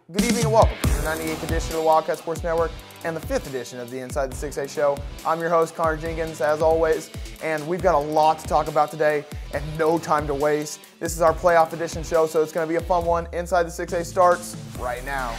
Good evening and welcome to the 98th edition of the Wildcat Sports Network and the 5th edition of the Inside the 6A Show. I'm your host, Connor Jenkins, as always, and we've got a lot to talk about today and no time to waste. This is our playoff edition show, so it's going to be a fun one. Inside the 6A starts right now.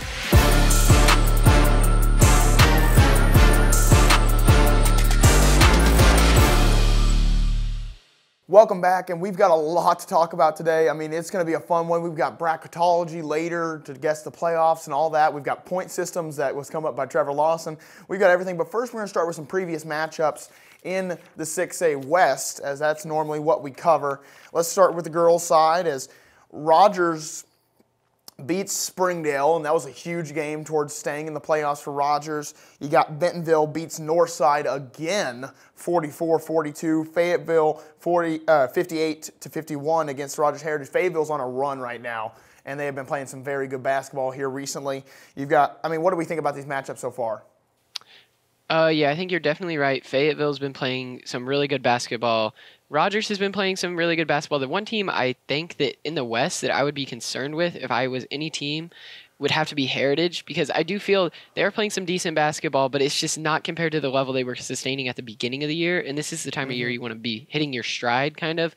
Welcome back, and we've got a lot to talk about today. I mean, it's going to be a fun one. We've got bracketology later to guess the playoffs and all that. We've got point systems that was come up by Trevor Lawson. We've got everything, but first we're going to start with some previous matchups in the 6A West, as that's normally what we cover. Let's start with the girls' side, as Rogers beats Springdale, and that was a huge game towards staying in the playoffs for Rogers. You got Bentonville beats Northside again, 44-42. Fayetteville 58-51 against Rogers Heritage. Fayetteville's on a run right now, and they have been playing some very good basketball here recently. You've got, I mean, what do we think about these matchups so far? Yeah, I think you're definitely right. Fayetteville's been playing some really good basketball. Rogers has been playing some really good basketball. The one team I think that in the West that I would be concerned with if I was any team would have to be Heritage, because I do feel they're playing some decent basketball, but it's just not compared to the level they were sustaining at the beginning of the year. And this is the time of year you want to be hitting your stride, kind of,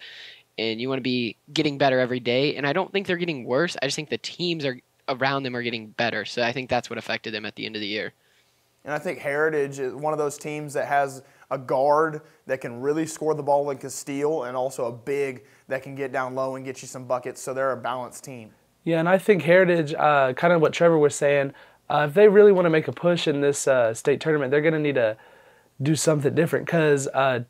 and you want to be getting better every day. And I don't think they're getting worse. I just think the teams around them are getting better. So I think that's what affected them at the end of the year. And I think Heritage is one of those teams that has a guard that can really score the ball like a steal, and also a big that can get down low and get you some buckets. So they're a balanced team. Yeah, and I think Heritage, kind of what Trevor was saying, if they really want to make a push in this state tournament, they're going to need to do something different. Because on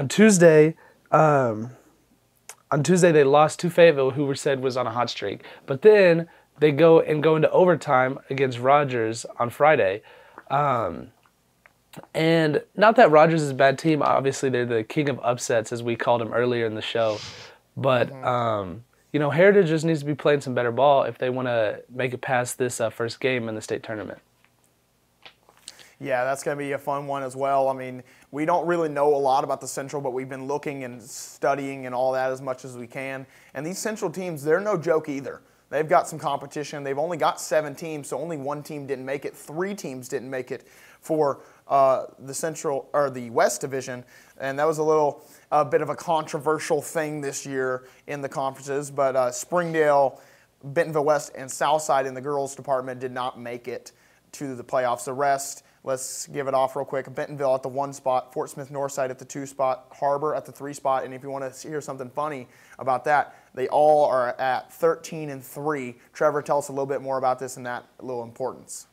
Tuesday they lost to Fayetteville, who were said was on a hot streak. But then they go into overtime against Rogers on Friday. And not that Rogers is a bad team. Obviously, they're the king of upsets, as we called them earlier in the show. But, Heritage just needs to be playing some better ball if they want to make it past this first game in the state tournament. Yeah, that's going to be a fun one as well. I mean, we don't really know a lot about the Central, but we've been looking and studying and all that as much as we can. And these Central teams, they're no joke either. They've got some competition. They've only got 7 teams, so only 1 team didn't make it. 3 teams didn't make it for the Central or the West Division, and that was a bit of a controversial thing this year in the conferences. But Springdale, Bentonville West, and Southside in the girls department did not make it to the playoffs. The rest, let's give it off real quick. Bentonville at the 1 spot, Fort Smith Northside at the 2 spot, HAR-BER at the 3 spot, and if you want to hear something funny about that, they all are at 13-3. Trevor, tell us a little bit more about this and that little importance.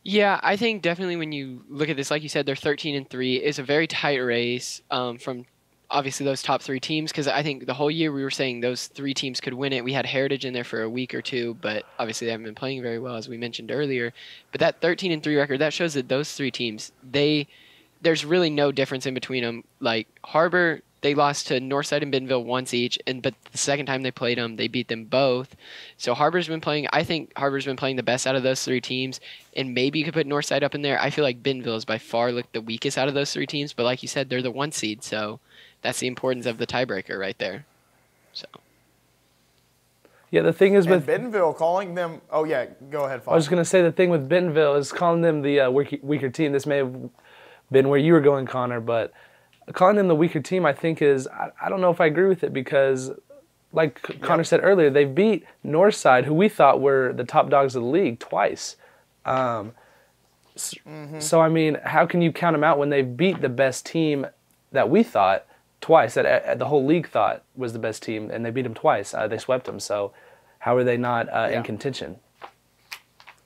Yeah, I think definitely when you look at this, like you said, they're 13-3. It's a very tight race from obviously those top 3 teams, because I think the whole year we were saying those 3 teams could win it. We had Heritage in there for a week or two, but obviously they haven't been playing very well, as we mentioned earlier. But that 13-3 record, that shows that those 3 teams, there's really no difference in between them. Like HAR-BER, they lost to Northside and Bentonville once each, but the second time they played them, they beat them both. So I think HAR-BER's been playing the best out of those 3 teams, and maybe you could put Northside up in there. I feel like Bentonville is by far the weakest out of those 3 teams, but like you said, they're the 1 seed, so that's the importance of the tiebreaker right there. So. Yeah, the thing is with Bentonville calling them. Oh yeah, go ahead. Fox. I was going to say the thing with Bentonville is calling them the weaker team. This may have been where you were going, Connor, but calling them the weaker team, I think is, I don't know if I agree with it, because like Connor said earlier, they beat Northside, who we thought were the top dogs of the league, twice. So, I mean, how can you count them out when they beat the best team that we thought twice, that the whole league thought was the best team, and they beat them twice. They swept them, so how are they not in contention?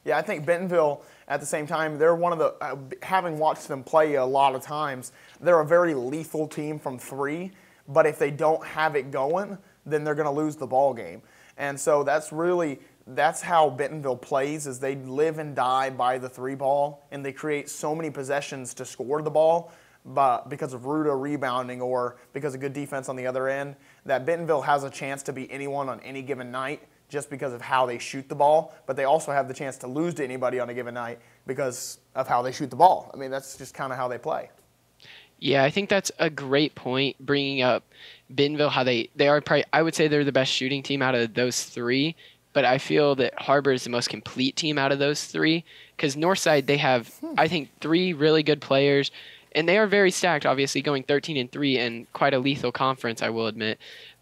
Yeah, I think Bentonville, at the same time, they're one of the, having watched them play a lot of times, they're a very lethal team from 3, but if they don't have it going, then they're going to lose the ball game. And so that's how Bentonville plays, is they live and die by the 3 ball, and they create so many possessions to score the ball, but because of Ruda rebounding or because of good defense on the other end, that Bentonville has a chance to beat anyone on any given night just because of how they shoot the ball, but they also have the chance to lose to anybody on a given night because of how they shoot the ball. I mean, that's just kind of how they play. Yeah, I think that's a great point, bringing up Bentonville, how they are probably, I would say they're the best shooting team out of those 3, but I feel that Har-BER is the most complete team out of those three because Northside, they have, I think, 3 really good players, and they are very stacked, obviously, going 13-3 and quite a lethal conference, I will admit.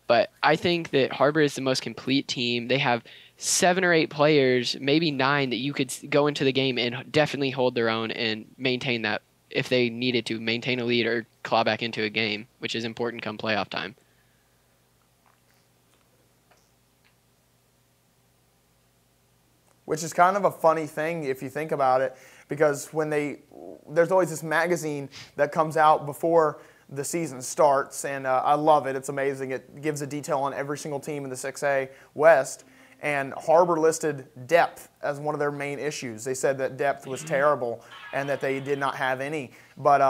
But I think that Har-BER is the most complete team. They have 7 or 8 players, maybe 9, that you could go into the game and definitely hold their own and maintain that if they needed to, maintain a lead or claw back into a game, which is important come playoff time. Which is kind of a funny thing if you think about it, because there's always this magazine that comes out before the season starts, and I love it. It's amazing. It gives a detail on every single team in the 6A West, and Har-BER listed depth as one of their main issues. They said that depth was terrible and that they did not have any, but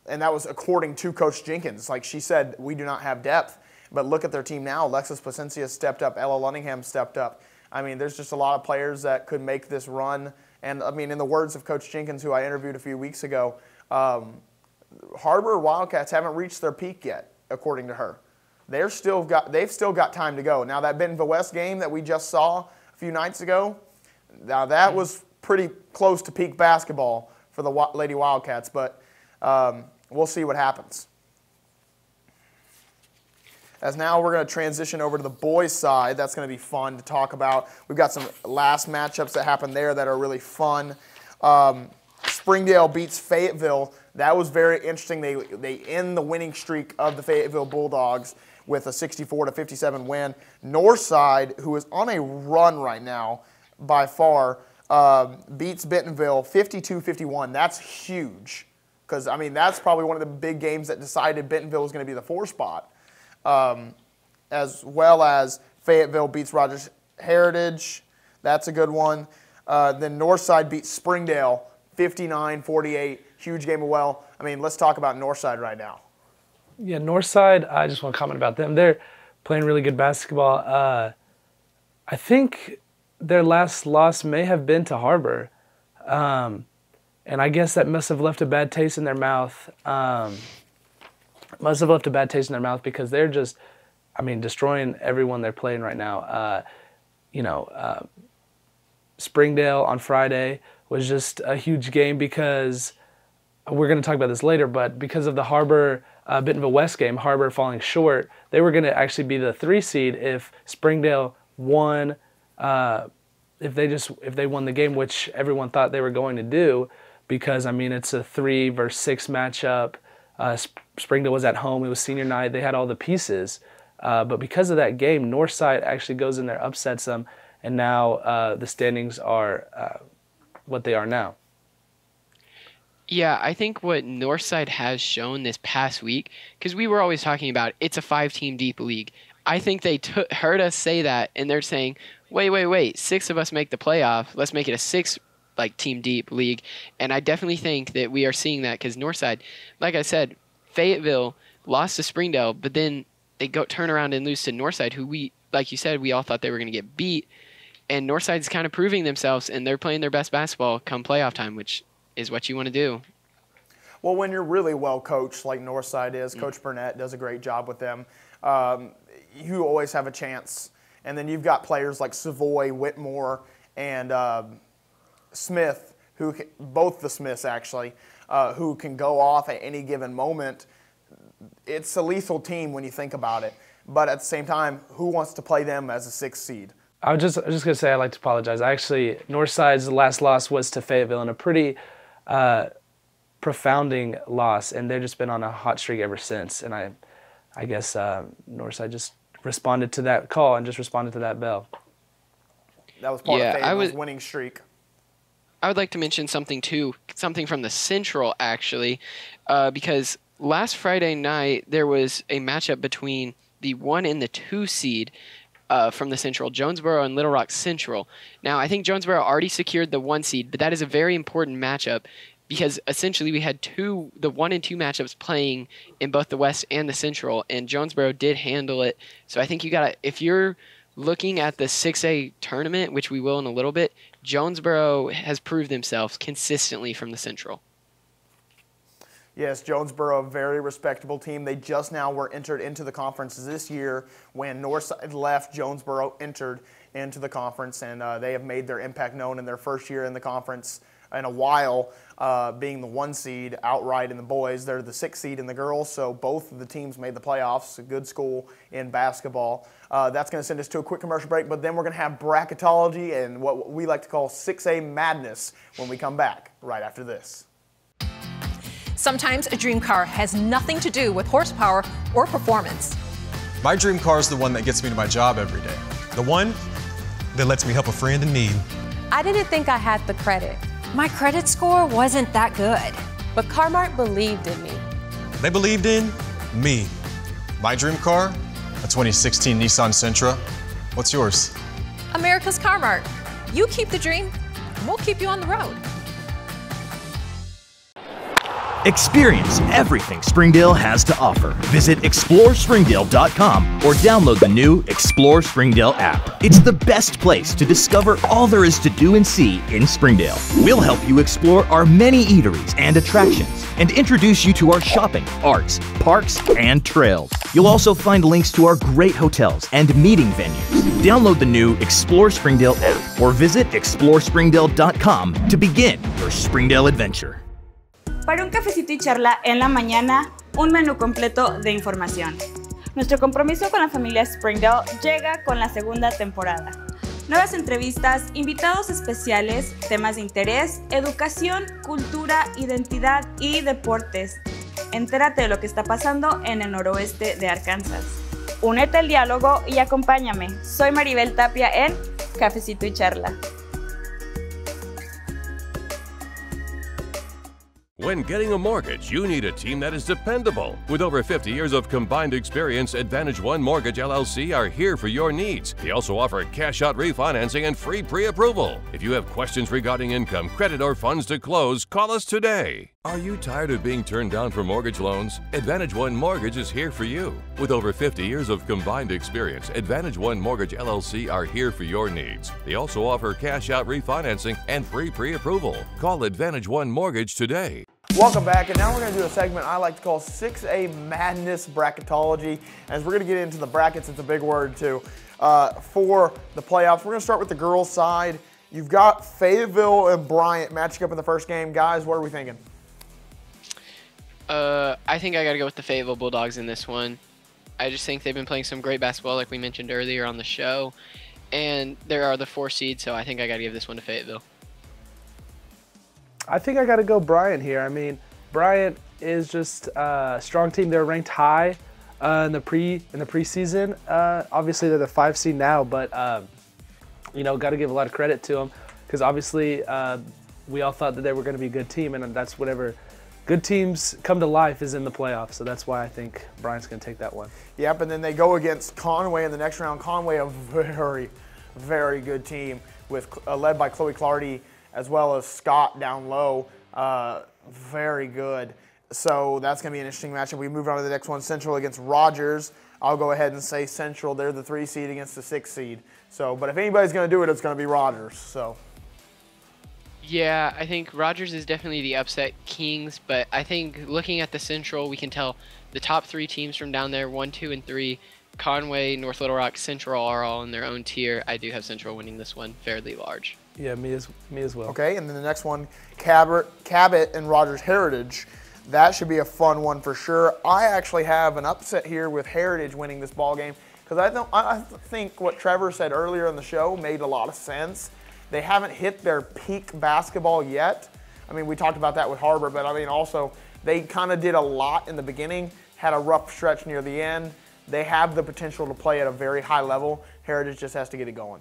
and that was according to Coach Jenkins. Like she said, we do not have depth, but look at their team now. Alexis Placencia stepped up. Ella Lunningham stepped up. I mean, there's just a lot of players that could make this run. And, I mean, in the words of Coach Jenkins, who I interviewed a few weeks ago, Har-BER Wildcats haven't reached their peak yet, according to her. They've still got time to go. Now, that Bentonville West game that we just saw a few nights ago, now that was pretty close to peak basketball for the Lady Wildcats, but we'll see what happens. As now we're going to transition over to the boys' side. That's going to be fun to talk about. We've got some last matchups that happened there that are really fun. Springdale beats Fayetteville. That was very interesting. They end the winning streak of the Fayetteville Bulldogs with a 64-57 win. Northside, who is on a run right now by far, beats Bentonville 52-51. That's huge because, I mean, that's probably one of the big games that decided Bentonville was going to be the 4 spot. As well as Fayetteville beats Rogers Heritage. That's a good one. Then Northside beats Springdale 59-48. Huge game as well. I mean, let's talk about Northside right now. Yeah, Northside, I just want to comment about them. They're playing really good basketball. I think their last loss may have been to Har-BER. And I guess that must have left a bad taste in their mouth. Because they're just, I mean, destroying everyone they're playing right now. Springdale on Friday was just a huge game because we're going to talk about this later, but because of the Har-BER Bentonville West game, Har-BER falling short, they were going to actually be the 3 seed if Springdale won, if they won the game, which everyone thought they were going to do, because I mean it's a 3 versus 6 matchup. Springdale was at home. It was senior night. They had all the pieces. But because of that game, Northside actually goes in there, upsets them, and now the standings are what they are now. Yeah, I think what Northside has shown this past week, because we were always talking about it's a 5-team deep league. I think they heard us say that, and they're saying, wait, 6 of us make the playoff. Let's make it a 6 team deep league. And I definitely think that we are seeing that because Northside, like I said, Fayetteville lost to Springdale, but then they turn around and lose to Northside, who we, like you said, we all thought they were going to get beat. And Northside's kind of proving themselves, and they're playing their best basketball come playoff time, which is what you want to do. Well, when you're really well coached like Northside is, Coach Burnett does a great job with them, you always have a chance. And then you've got players like Savoy, Whitmore, and Smith, both the Smiths actually, who can go off at any given moment. It's a lethal team when you think about it. But at the same time, who wants to play them as a 6th seed? I was just going to say I'd like to apologize. Northside's last loss was to Fayetteville in a pretty profounding loss, and they've just been on a hot streak ever since. And I guess Northside just responded to that call and just responded to that bell. That was part of Fayetteville's winning streak. I would like to mention something too, something from the Central actually, because last Friday night there was a matchup between the 1 and the 2 seed from the Central, Jonesboro and Little Rock Central. Now, I think Jonesboro already secured the 1 seed, but that is a very important matchup because essentially we had the 1 and 2 matchups playing in both the West and the Central, and Jonesboro did handle it. So I think if you're looking at the 6A tournament, which we will in a little bit, Jonesboro has proved themselves consistently from the Central. Yes, Jonesboro, a very respectable team. They just now were entered into the conference this year. When Northside left, Jonesboro entered into the conference, and they have made their impact known in their first year in the conference in a while, being the 1 seed outright in the boys. They're the 6 seed in the girls, so both of the teams made the playoffs. A good school in basketball. That's going to send us to a quick commercial break, but then we're going to have bracketology and what we like to call 6A madness when we come back right after this. Sometimes a dream car has nothing to do with horsepower or performance. My dream car is the one that gets me to my job every day. The one that lets me help a friend in need. I didn't think I had the credit. My credit score wasn't that good, but Car-Mart believed in me. They believed in me. My dream car, a 2016 Nissan Sentra. What's yours? America's Car-Mart. You keep the dream, and we'll keep you on the road. Experience everything Springdale has to offer. Visit ExploreSpringdale.com or download the new Explore Springdale app. It's the best place to discover all there is to do and see in Springdale. We'll help you explore our many eateries and attractions and introduce you to our shopping, arts, parks, and trails. You'll also find links to our great hotels and meeting venues. Download the new Explore Springdale app or visit ExploreSpringdale.com to begin your Springdale adventure. Para un cafecito y charla en la mañana, un menú completo de información. Nuestro compromiso con la familia Springdale llega con la segunda temporada. Nuevas entrevistas, invitados especiales, temas de interés, educación, cultura, identidad y deportes. Entérate de lo que está pasando en el noroeste de Arkansas. Únete al diálogo y acompáñame. Soy Maribel Tapia en Cafecito y Charla. When getting a mortgage, you need a team that is dependable. With over 50 years of combined experience, Advantage One Mortgage LLC are here for your needs. They also offer cash-out refinancing and free pre-approval. If you have questions regarding income, credit, or funds to close, call us today. Are you tired of being turned down for mortgage loans? Advantage One Mortgage is here for you. With over 50 years of combined experience, Advantage One Mortgage LLC are here for your needs. They also offer cash-out refinancing and free pre-approval. Call Advantage One Mortgage today. Welcome back, and now we're going to do a segment I like to call 6A Madness Bracketology. As we're going to get into the brackets, it's a big word too, for the playoffs. We're going to start with the girls' side. You've got Fayetteville and Bryant matching up in the first game. Guys, what are we thinking? I think I got to go with the Fayetteville Bulldogs in this one. I just think they've been playing some great basketball like we mentioned earlier on the show, and they are the 4 seed, so I think I got to give this one to Fayetteville. I think I got to go Bryant here. I mean, Bryant is just a strong team. They're ranked high in the preseason. Obviously, they're the 5 seed now, but you know, got to give a lot of credit to them because obviously we all thought that they were going to be a good team, and that's whatever good teams come to life is in the playoffs. So that's why I think Bryant's going to take that one. Yep, and then they go against Conway in the next round. Conway, a very, very good team with led by Chloe Clardy, as well as Scott down low. Very good. So that's going to be an interesting matchup. We move on to the next one, Central against Rogers. I'll go ahead and say Central. They're the 3 seed against the 6 seed. So, but if anybody's going to do it, it's going to be Rogers. So. Yeah, I think Rogers is definitely the upset kings, but I think looking at the Central, we can tell the top 3 teams from down there, 1, 2, and 3, Conway, North Little Rock, Central are all in their own tier. I do have Central winning this one fairly large. Yeah, me as well. Okay, and then the next one, Cabot and Rogers Heritage. That should be a fun one for sure. I actually have an upset here with Heritage winning this ball game because I think what Trevor said earlier in the show made a lot of sense. They haven't hit their peak basketball yet. I mean, we talked about that with HAR-BER, but I mean also they kind of did a lot in the beginning, had a rough stretch near the end. They have the potential to play at a very high level. Heritage just has to get it going.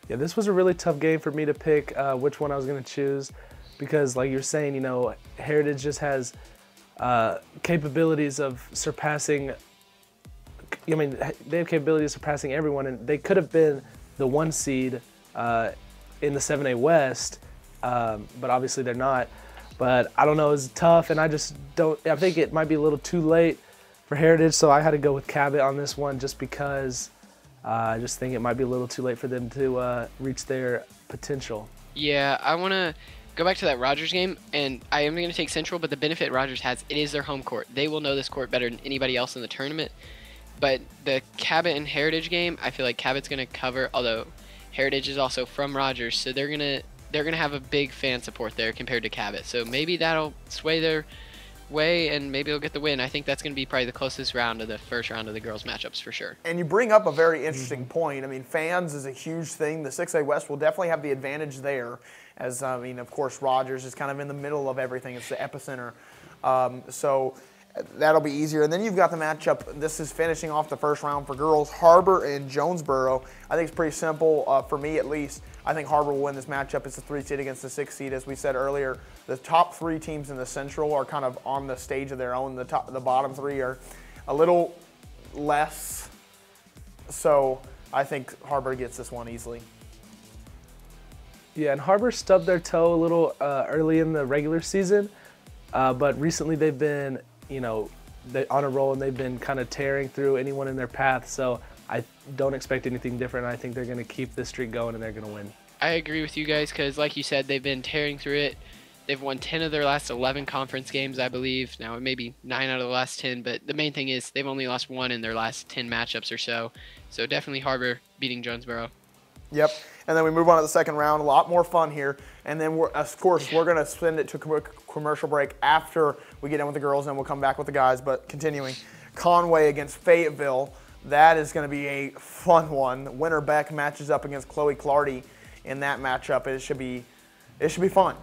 Yeah, this was a really tough game for me to pick which one I was going to choose because, like you're saying, you know, Heritage just has capabilities of surpassing. I mean, they have capabilities of surpassing everyone, and they could have been the 1 seed in the 7A West, but obviously they're not. But I don't know, it's tough, and I just don't. I think it might be a little too late for Heritage, so I had to go with Cabot on this one just because. I just think it might be a little too late for them to reach their potential. Yeah, I want to go back to that Rogers game, and I am going to take Central, but the benefit Rogers has, it is their home court. They will know this court better than anybody else in the tournament. But the Cabot and Heritage game, I feel like Cabot's going to cover, although Heritage is also from Rogers, so they're gonna have a big fan support there compared to Cabot. So maybe that'll sway their way, and maybe they'll get the win. I think that's going to be probably the closest round of the first round of the girls' matchups for sure. And you bring up a very interesting point. I mean, fans is a huge thing. The 6A West will definitely have the advantage there, as I mean, of course, Rogers is kind of in the middle of everything. It's the epicenter. So that'll be easier. And then you've got the matchup. This is finishing off the first round for girls, HAR-BER and Jonesboro. I think it's pretty simple, for me at least. I think HAR-BER will win this matchup. It's a 3 seed against the 6 seed. As we said earlier, the top 3 teams in the Central are kind of on the stage of their own. The bottom 3 are a little less. So I think HAR-BER gets this one easily. Yeah, and HAR-BER stubbed their toe a little early in the regular season, but recently they've been, on a roll, and they've been kind of tearing through anyone in their path. So I don't expect anything different. I think they're going to keep this streak going, and they're going to win. I agree with you guys because, like you said, they've been tearing through it. They've won 10 of their last 11 conference games, I believe. Now, it may be 9 out of the last 10, but the main thing is they've only lost 1 in their last 10 matchups or so. So definitely HAR-BER beating Jonesboro. Yep. And then we move on to the second round. A lot more fun here. And then, of course, we're going to send it to a commercial break after we get in with the girls, and we'll come back with the guys. But continuing, Conway against Fayetteville. That is going to be a fun one. Winner Beck matches up against Chloe Clardy in that matchup. It should be fun.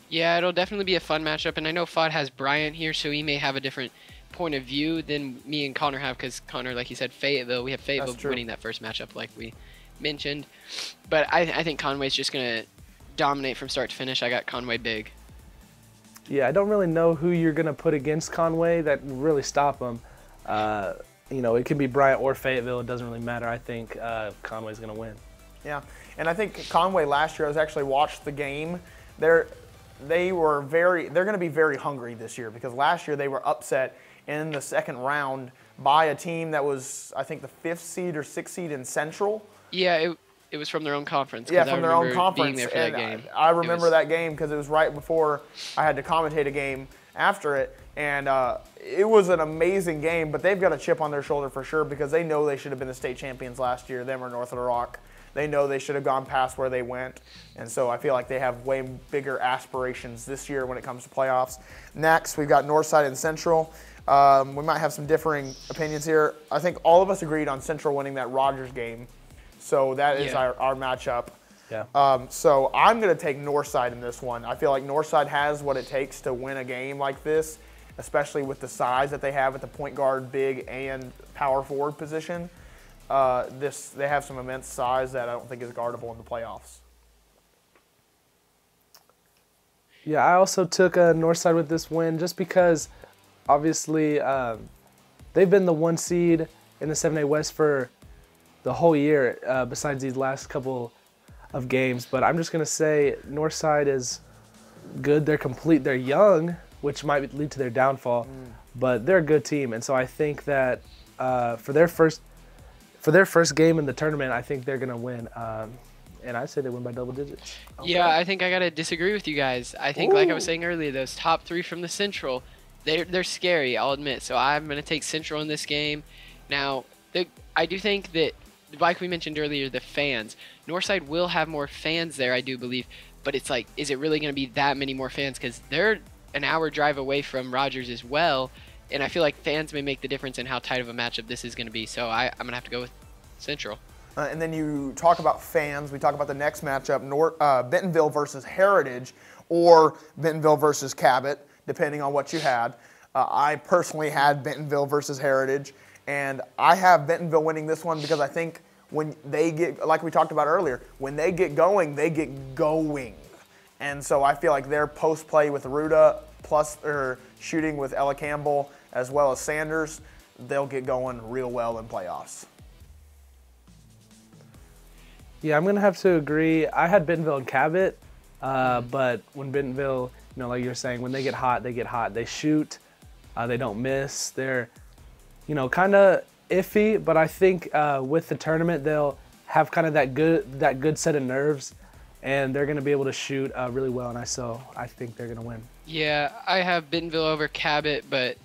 Yeah, it'll definitely be a fun matchup. And I know Fod has Bryant here, so he may have a different point of view than me and Connor have, because Connor, like you said, Fayetteville. We have Fayetteville winning that first matchup, like we mentioned. But I think Conway's just going to dominate from start to finish. I got Conway big. Yeah, I don't really know who you're going to put against Conway that will really stop them. It can be Bryant or Fayetteville. It doesn't really matter. I think Conway's going to win. Yeah, and I think Conway last year, I was actually watched the game. They're going to be very hungry this year, because last year they were upset in the second round by a team that was, I think, the 5th seed or 6th seed in Central. Yeah, it was from their own conference. Yeah, from their own conference. Being there for that game. I remember that game because it was right before I had to commentate a game after it. And it was an amazing game, but they've got a chip on their shoulder for sure, because they know they should have been the state champions last year, them or North of the Rock. They know they should have gone past where they went. And so I feel like they have way bigger aspirations this year when it comes to playoffs. Next, we've got Northside and Central. We might have some differing opinions here. I think all of us agreed on Central winning that Rogers game. So that is our matchup. Yeah. So I'm going to take Northside in this one. I feel like Northside has what it takes to win a game like this, especially with the size that they have at the point guard, big, and power forward position. They have some immense size that I don't think is guardable in the playoffs. Yeah, I also took Northside with this win just because, obviously, they've been the 1 seed in the 7A West for the whole year, besides these last couple of games. But I'm just going to say Northside is good. They're complete. They're young, which might lead to their downfall. But they're a good team. And so I think that for their first game in the tournament, I think they're going to win. And I say they win by double digits. Okay. Yeah, I think I got to disagree with you guys. I think, like I was saying earlier, those top 3 from the Central, they're scary, I'll admit. So I'm going to take Central in this game. Now, I do think that, like we mentioned earlier, the fans. Northside will have more fans there, I do believe. But it's like, is it really going to be that many more fans? Because they're an hour drive away from Rogers as well. And I feel like fans may make the difference in how tight of a matchup this is going to be. So I'm going to have to go with Central. And then you talk about fans. We talk about the next matchup, Bentonville versus Heritage, or Bentonville versus Cabot, depending on what you had. I personally had Bentonville versus Heritage, and I have Bentonville winning this one because I think when they get, like we talked about earlier, when they get going, they get going. And so I feel like their post play with Ruda, plus shooting with Ella Campbell, as well as Sanders, they'll get going real well in playoffs. Yeah, I'm going to have to agree. I had Bentonville and Cabot, but when Bentonville, like you're saying, when they get hot, they get hot. They shoot, they don't miss. They're, kind of iffy, but I think with the tournament, they'll have kind of that good set of nerves, and they're going to be able to shoot really well, and I think they're going to win. Yeah, I have Bentonville over Cabot, but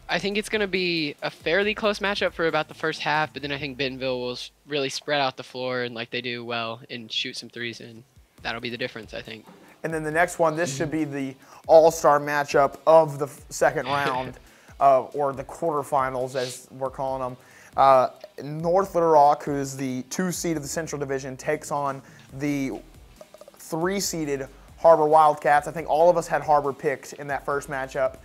I think it's going to be a fairly close matchup for about the first half, but then I think Bentonville will really spread out the floor and like they do well and shoot some threes, and that'll be the difference, I think. And then the next one, this should be the all-star matchup of the second round, or the quarterfinals as we're calling them. North Little Rock, who's the 2 seed of the Central Division, takes on the 3-seeded Har-BER Wildcats. I think all of us had Har-BER picked in that first matchup.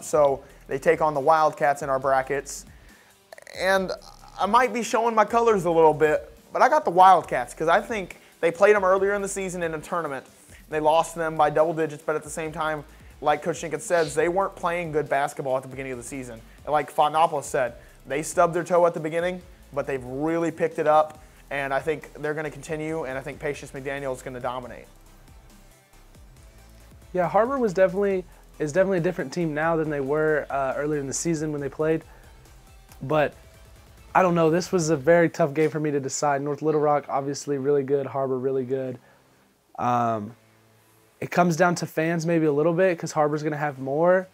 So they take on the Wildcats in our brackets. And I might be showing my colors a little bit, but I got the Wildcats because I think they played them earlier in the season in a tournament. They lost them by double digits, but at the same time, like Coach Jenkins says, they weren't playing good basketball at the beginning of the season. And like Fontanopolis said, they stubbed their toe at the beginning, but they've really picked it up, and I think they're going to continue, and I think Patience McDaniel is going to dominate. Yeah, Har-BER is definitely a different team now than they were earlier in the season when they played. But I don't know. This was a very tough game for me to decide. North Little Rock, obviously really good. Har-BER, really good. It comes down to fans maybe a little bit because Har-BER's going to have more.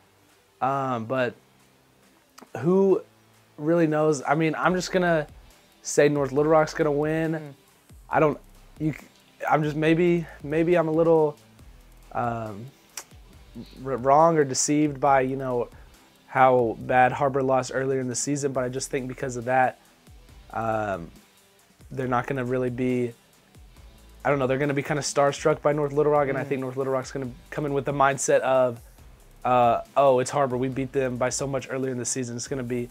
But who really knows? I mean, I'm just going to say North Little Rock's going to win. I'm just maybe I'm a little wrong or deceived by, you know, how bad Har-BER lost earlier in the season, but I just think because of that, they're not going to really be, I don't know, they're going to be kind of starstruck by North Little Rock, and I think North Little Rock's going to come in with the mindset of, oh, it's Har-BER, we beat them by so much earlier in the season, it's going to be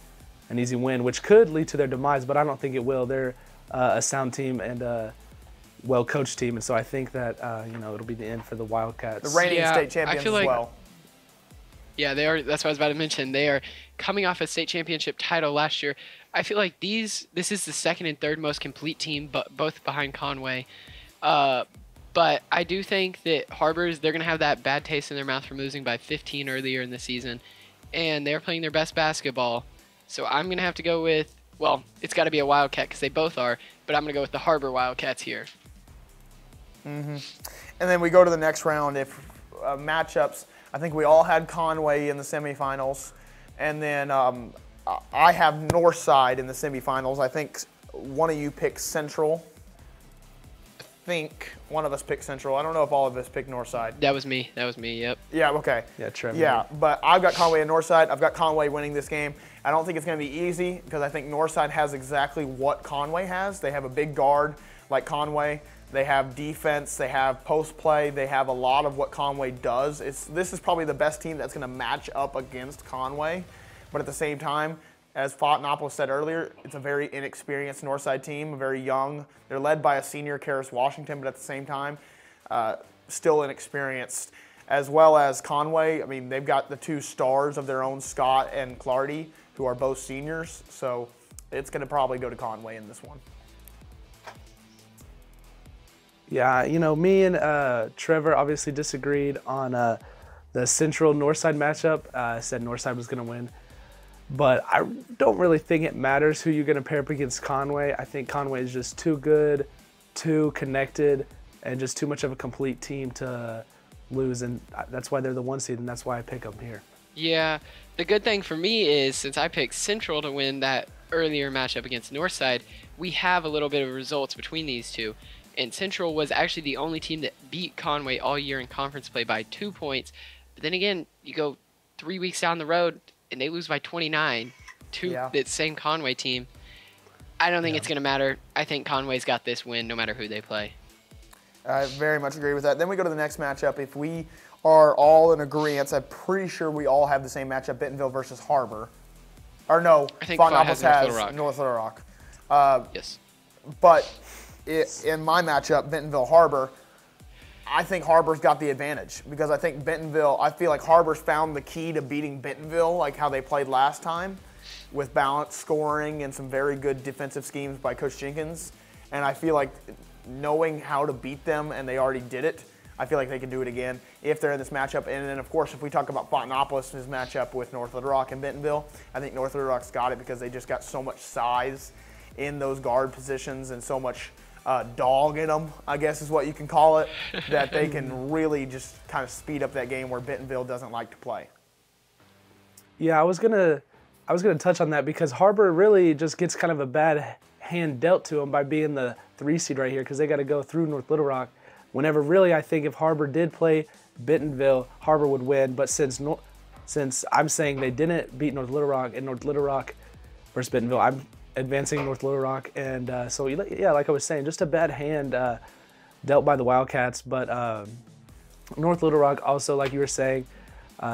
an easy win, which could lead to their demise, but I don't think it will. They're a sound team and a well-coached team, and so I think that, you know, it'll be the end for the Wildcats. The reigning state champions as well. Yeah, they are. That's what I was about to mention. They are coming off a state championship title last year. I feel like this is the second and third most complete team, but both behind Conway. But I do think that Har-BER, they're going to have that bad taste in their mouth from losing by 15 earlier in the season, and they're playing their best basketball. So I'm going to have to go with, well, it's got to be a Wildcat because they both are, but I'm going to go with the Har-BER Wildcats here. And then we go to the next round. If matchups, I think we all had Conway in the semifinals, and then I have Northside in the semifinals. I think one of you picked Central. I think one of us picked Central. I don't know if all of us picked Northside. That was me. Yep. Yeah, okay. Yeah, Trevor. Yeah, but I've got Conway and Northside. I've got Conway winning this game. I don't think it's going to be easy because I think Northside has exactly what Conway has. They have a big guard like Conway. They have defense, they have post play, they have a lot of what Conway does. This is probably the best team that's going to match up against Conway. But at the same time, as Fontanopolis said earlier, it's a very inexperienced Northside team, very young. They're led by a senior, Karis Washington, but at the same time, still inexperienced. As well as Conway, I mean, they've got the 2 stars of their own, Scott and Clardy, who are both seniors. So it's going to probably go to Conway in this one. Yeah, you know, me and Trevor obviously disagreed on the Central Northside matchup. I said Northside was going to win. But I don't really think it matters who you're going to pair up against Conway. I think Conway is just too good, too connected, and just too much of a complete team to lose. And that's why they're the 1 seed, and that's why I pick them here. Yeah, the good thing for me is since I picked Central to win that earlier matchup against Northside, we have a little bit of results between these two. And Central was actually the only team that beat Conway all year in conference play by 2 points. But then again, you go 3 weeks down the road, and they lose by 29 to that same Conway team. I don't think it's going to matter. I think Conway's got this win no matter who they play. I very much agree with that. Then we go to the next matchup. If we are all in agreement, I'm pretty sure we all have the same matchup, Bentonville versus Har-BER. Or no, I think Fontanopolis has North Little Rock. Yes. But in my matchup, Bentonville Har-BER, I think Har-BER's got the advantage because I think Bentonville, I feel like Har-BER's found the key to beating Bentonville, like how they played last time, with balanced scoring and some very good defensive schemes by Coach Jenkins. And I feel like knowing how to beat them, and they already did it, I feel like they can do it again if they're in this matchup. And then, of course, if we talk about Fontanopolis' matchup with North Little Rock and Bentonville, I think North Little Rock's got it because they just got so much size in those guard positions and so much dog in them, I guess is what you can call it, that they can really just kind of speed up that game where Bentonville doesn't like to play. Yeah, I was gonna touch on that because HAR-BER really just gets kind of a bad hand dealt to them by being the 3 seed right here because they got to go through North Little Rock. Whenever really I think if HAR-BER did play Bentonville, HAR-BER would win. But since I'm saying they didn't beat North Little Rock and North Little Rock versus Bentonville, I'm advancing North Little Rock. And so yeah, like I was saying, just a bad hand dealt by the Wildcats. But North Little Rock also, like you were saying,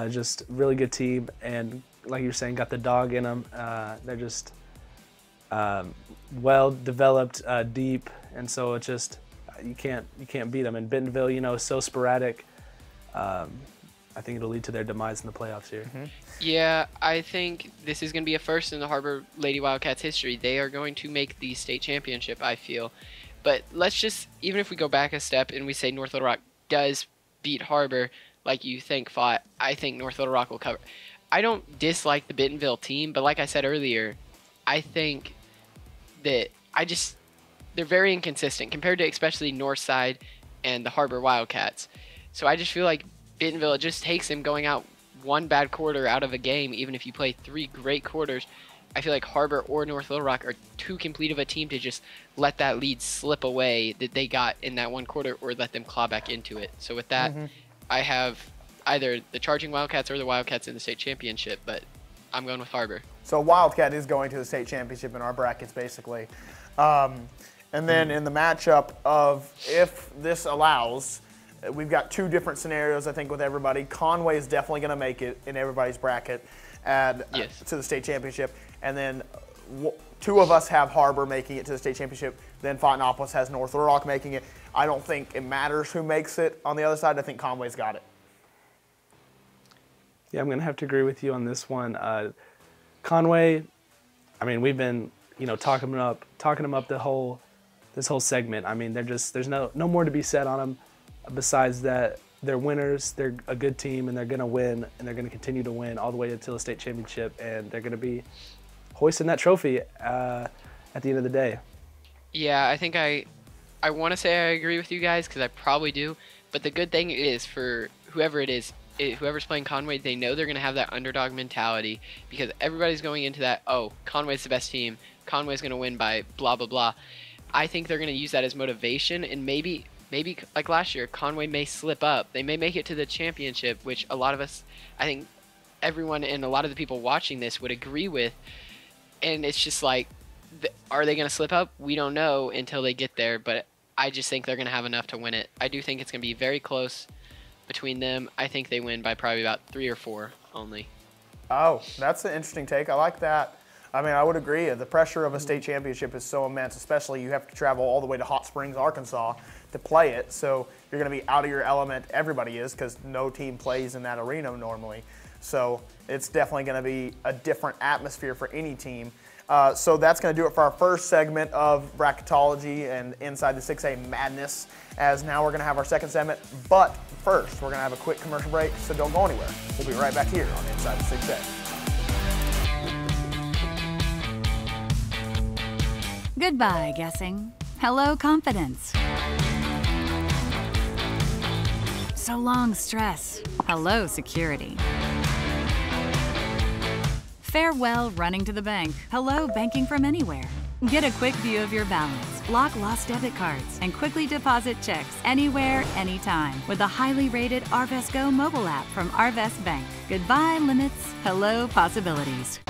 just really good team, and like you were saying, got the dog in them. They're just well developed, deep, and so it's just you can't beat them. And Bentonville, you know, is so sporadic. I think it'll lead to their demise in the playoffs here. Mm-hmm. Yeah, I think this is going to be a first in the HAR-BER Lady Wildcats history. They are going to make the state championship, I feel. But let's just, even if we go back a step and we say North Little Rock does beat HAR-BER, like you think, Fought, I think North Little Rock will cover. I don't dislike the Bentonville team, but like I said earlier, I think that they're very inconsistent compared to especially Northside and the HAR-BER Wildcats. So I just feel like Bentonville, it just takes them going out one bad quarter out of a game, even if you play 3 great quarters. I feel like HAR-BER or North Little Rock are too complete of a team to just let that lead slip away that they got in that one quarter or let them claw back into it. So with that, I have either the Charging Wildcats or the Wildcats in the state championship, but I'm going with HAR-BER. So Wildcat is going to the state championship in our brackets, basically. And then in the matchup of if this allows, we've got 2 different scenarios, I think, with everybody. Conway is definitely going to make it in everybody's bracket to the state championship. And then 2 of us have HAR-BER making it to the state championship. Then Fontenapolis has North Little Rock making it. I don't think it matters who makes it on the other side. I think Conway's got it. Yeah, I'm going to have to agree with you on this one. Conway, I mean, we've been, you know, talking them up this whole segment. I mean, there's no more to be said on them besides that they're winners, they're a good team, and they're going to win, and they're going to continue to win all the way until the state championship, and they're going to be hoisting that trophy at the end of the day. Yeah, I think I want to say I agree with you guys because I probably do, but the good thing is for whoever it is, whoever's playing Conway, they know they're going to have that underdog mentality because everybody's going into that, oh, Conway's the best team, Conway's going to win by blah, blah, blah. I think they're going to use that as motivation, and maybe like last year, Conway may slip up. They may make it to the championship, which a lot of us, I think everyone and a lot of the people watching this would agree with. And it's just like, are they going to slip up? We don't know until they get there, but I just think they're going to have enough to win it. I do think it's going to be very close between them. I think they win by probably about 3 or 4 only. Oh, that's an interesting take. I like that. I mean, I would agree. The pressure of a state championship is so immense, especially you have to travel all the way to Hot Springs, Arkansas to play it. So you're going to be out of your element. Everybody is because no team plays in that arena normally. So it's definitely going to be a different atmosphere for any team. So that's going to do it for our first segment of bracketology and Inside the 6A Madness, as now we're going to have our second segment. But first, we're going to have a quick commercial break, so don't go anywhere. We'll be right back here on Inside the 6A. Goodbye, guessing. Hello, confidence. So long, stress. Hello, security. Farewell, running to the bank. Hello, banking from anywhere. Get a quick view of your balance, block lost debit cards, and quickly deposit checks anywhere, anytime with the highly rated Arvest Go mobile app from Arvest Bank. Goodbye, limits. Hello, possibilities.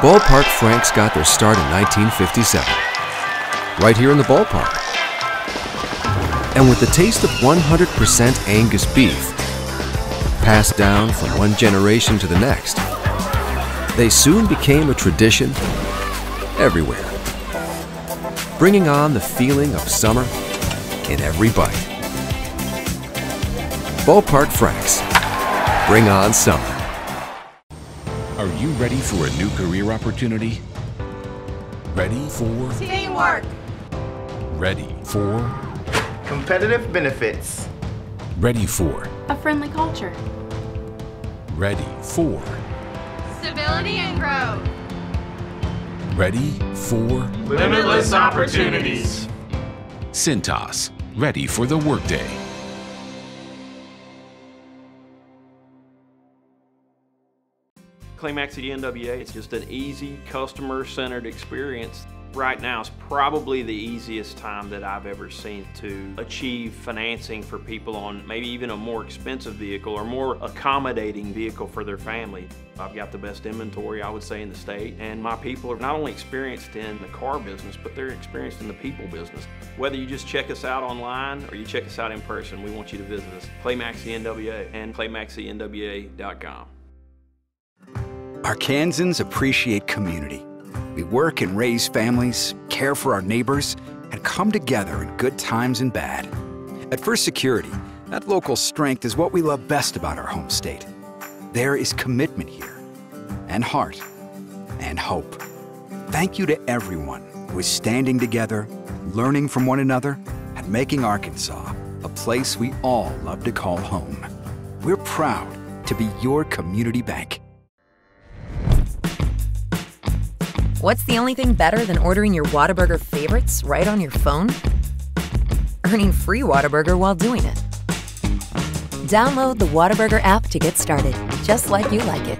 Ballpark Franks got their start in 1957, right here in the ballpark. And with the taste of 100% Angus beef, passed down from one generation to the next, they soon became a tradition everywhere, bringing on the feeling of summer in every bite. Ballpark Franks, bring on summer. Are you ready for a new career opportunity? Ready for teamwork? Ready for competitive benefits? Ready for a friendly culture? Ready for stability and growth? Ready for limitless opportunities? Cintas, ready for the workday. Climax at the NWA, it's just an easy, customer-centered experience. Right now is probably the easiest time that I've ever seen to achieve financing for people on maybe even a more expensive vehicle or more accommodating vehicle for their family. I've got the best inventory, I would say, in the state, and my people are not only experienced in the car business, but they're experienced in the people business. Whether you just check us out online or you check us out in person, we want you to visit us. Climax the NWA and climaxthenwa.com. Arkansans appreciate community. We work and raise families, care for our neighbors, and come together in good times and bad. At First Security, that local strength is what we love best about our home state. There is commitment here, and heart, and hope. Thank you to everyone who is standing together, learning from one another, and making Arkansas a place we all love to call home. We're proud to be your community bank. What's the only thing better than ordering your WhataBurger favorites right on your phone? Earning free WhataBurger while doing it. Download the WhataBurger app to get started, just like you like it.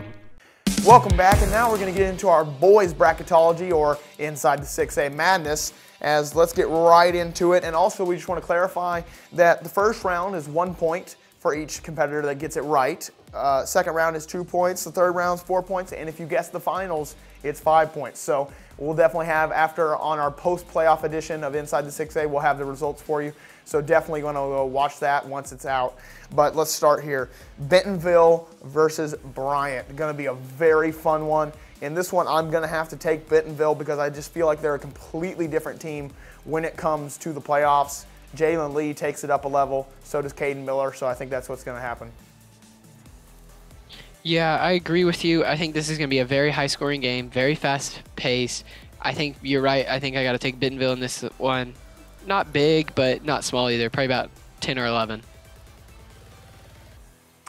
Welcome back, and now we're going to get into our boys bracketology, or inside the 6A madness, as let's get right into it. And also, we just want to clarify that the first round is 1 point for each competitor that gets it right. Second round is 2 points, the third round is 4 points, and if you guess the finals, it's 5 points. So we'll definitely have, after on our post-playoff edition of Inside the 6A, we'll have the results for you. So definitely going to go watch that once it's out. But let's start here. Bentonville versus Bryant. Going to be a very fun one. In this one, I'm going to have to take Bentonville because I just feel like they're a completely different team when it comes to the playoffs. Jalen Lee takes it up a level. So does Caden Miller. So I think that's what's going to happen. Yeah, I agree with you. I think this is going to be a very high-scoring game, very fast pace. I think you're right. I think I got to take Bentonville in this one. Not big, but not small either. Probably about 10 or 11.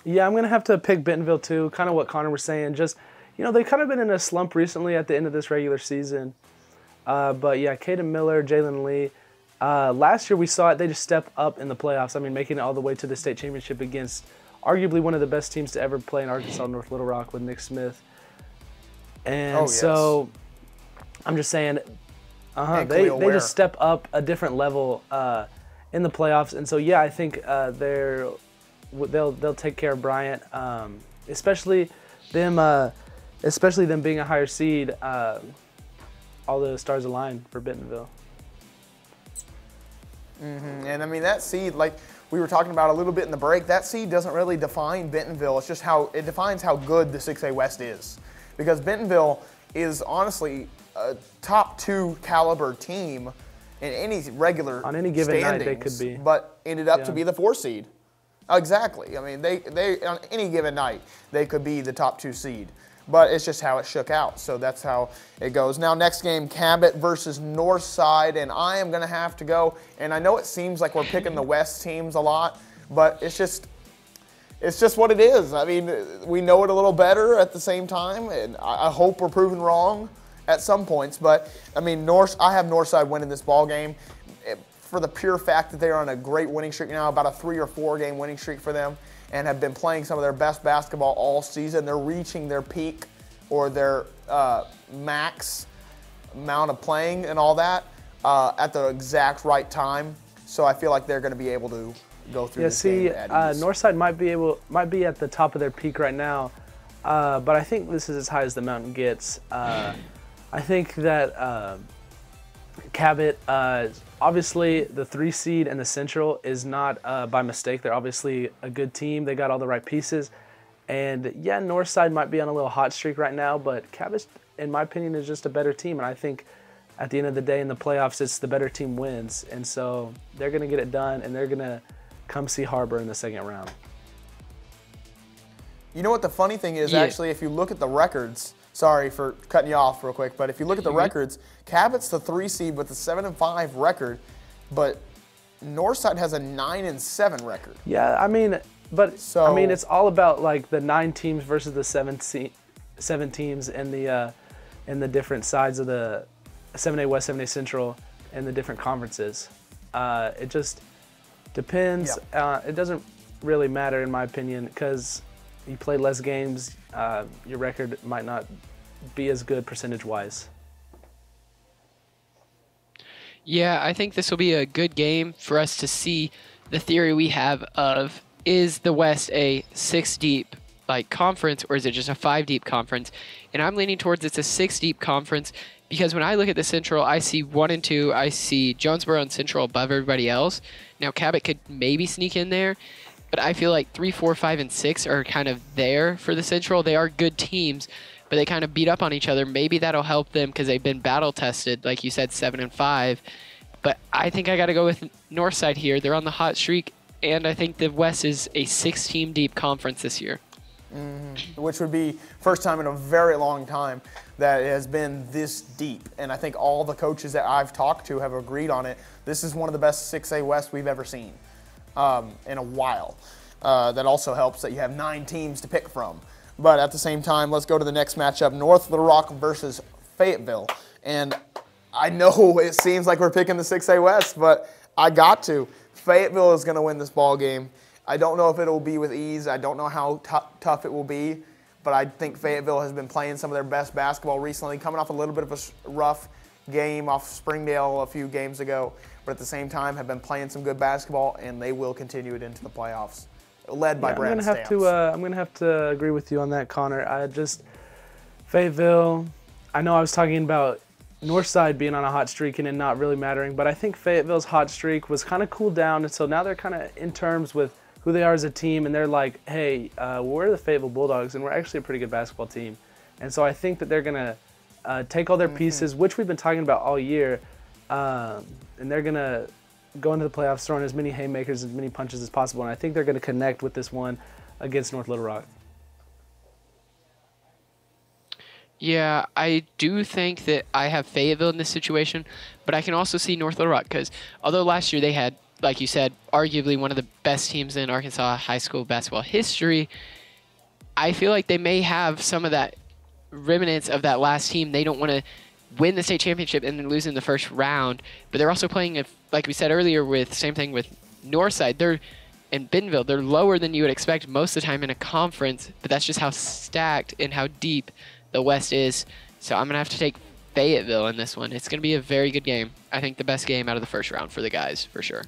Yeah, I'm going to have to pick Bentonville too. Kind of what Connor was saying. Just, you know, they've kind of been in a slump recently at the end of this regular season. But yeah, Caden Miller, Jalen Lee. Last year we saw it. They just step up in the playoffs. I mean, making it all the way to the state championship against arguably one of the best teams to ever play in Arkansas, North Little Rock, with Nick Smith. And so I'm just saying, they just step up a different level in the playoffs. And so, yeah, I think they'll take care of Bryant, especially them being a higher seed. All the stars align for Bentonville. And I mean, that seed, like we were talking about a little bit in the break, that seed doesn't really define Bentonville. It's just how it defines how good the 6A West is. Because Bentonville is honestly a top 2 caliber team in any regular on any given standings, night they could be, but ended up to be the 4 seed. Exactly. I mean, they on any given night they could be the top 2 seed. But it's just how it shook out. So that's how it goes. Now, next game, Cabot versus Northside, and I am going to have to go. And I know it seems like we're picking the West teams a lot, but it's just what it is. I mean, we know it a little better at the same time, and I hope we're proven wrong at some points. But I mean, I have Northside winning this ball game for the pure fact that they're on a great winning streak now, about a 3 or 4 game winning streak for them, and have been playing some of their best basketball all season. They're reaching their peak or their max amount of playing and all that at the exact right time. So I feel like they're going to be able to go through this game at ease. Northside might be at the top of their peak right now, but I think this is as high as the mountain gets. I think that Cabot, obviously the 3 seed and the Central is not by mistake. They're obviously a good team. They got all the right pieces. And yeah, Northside might be on a little hot streak right now, but Cabot, in my opinion, is just a better team. And I think at the end of the day in the playoffs, it's the better team wins. And so they're going to get it done, and they're going to come see HAR-BER in the second round. You know what the funny thing is, actually, if you look at the records, sorry for cutting you off real quick, but if you look at the records, Cabot's the 3 seed with a 7-5 record, but Northside has a 9-7 record. Yeah, I mean, I mean, it's all about like the 9 teams versus the 7 teams in the different sides of the 7A West, 7A Central, and the different conferences. It just depends. It doesn't really matter, in my opinion, because you play less games. your record might not be as good percentage-wise. Yeah, I think this will be a good game for us to see the theory we have of, is the West a 6-deep like conference, or is it just a 5-deep conference? And I'm leaning towards it's a 6-deep conference, because when I look at the Central, I see 1 and 2. I see Jonesboro and Central above everybody else. Now Cabot could maybe sneak in there, but I feel like 3, 4, 5, and 6 are kind of there for the Central. They are good teams, but they kind of beat up on each other. Maybe that'll help them because they've been battle tested, like you said, 7 and 5. But I think I got to go with Northside here. They're on the hot streak, and I think the West is a 6-team deep conference this year. Which would be first time in a very long time that it has been this deep. And I think all the coaches that I've talked to have agreed on it. This is one of the best 6A West we've ever seen in a while. That also helps that you have 9 teams to pick from. But at the same time, let's go to the next matchup, North Little Rock versus Fayetteville. And I know it seems like we're picking the 6A West, but I got to. Fayetteville is going to win this ball game. I don't know if it will be with ease. I don't know how tough it will be, but I think Fayetteville has been playing some of their best basketball recently, coming off a little bit of a rough game off Springdale a few games ago, but at the same time have been playing some good basketball, and they will continue it into the playoffs, led by Brad Stamps. I'm going to have to agree with you on that, Connor. Fayetteville, I know I was talking about Northside being on a hot streak and it not really mattering, but I think Fayetteville's hot streak was kind of cooled down, and so now they're kind of in terms with who they are as a team, and they're like, hey, we're the Fayetteville Bulldogs, and we're actually a pretty good basketball team. And so I think that they're going to take all their pieces, which we've been talking about all year, and they're going to go into the playoffs throwing as many haymakers, as many punches as possible, and I think they're going to connect with this one against North Little Rock. Yeah, I do think that I have Fayetteville in this situation, but I can also see North Little Rock, because although last year they had, like you said, arguably one of the best teams in Arkansas high school basketball history, I feel like they may have some of that remnants of that last team. They don't want to win the state championship and then lose in the first round, but they're also playing, like we said earlier, with same thing with Northside. They're in Bentonville. They're lower than you would expect most of the time in a conference, but that's just how stacked and how deep the West is. So I'm going to have to take Fayetteville in this one. It's going to be a very good game. I think the best game out of the first round for the guys, for sure.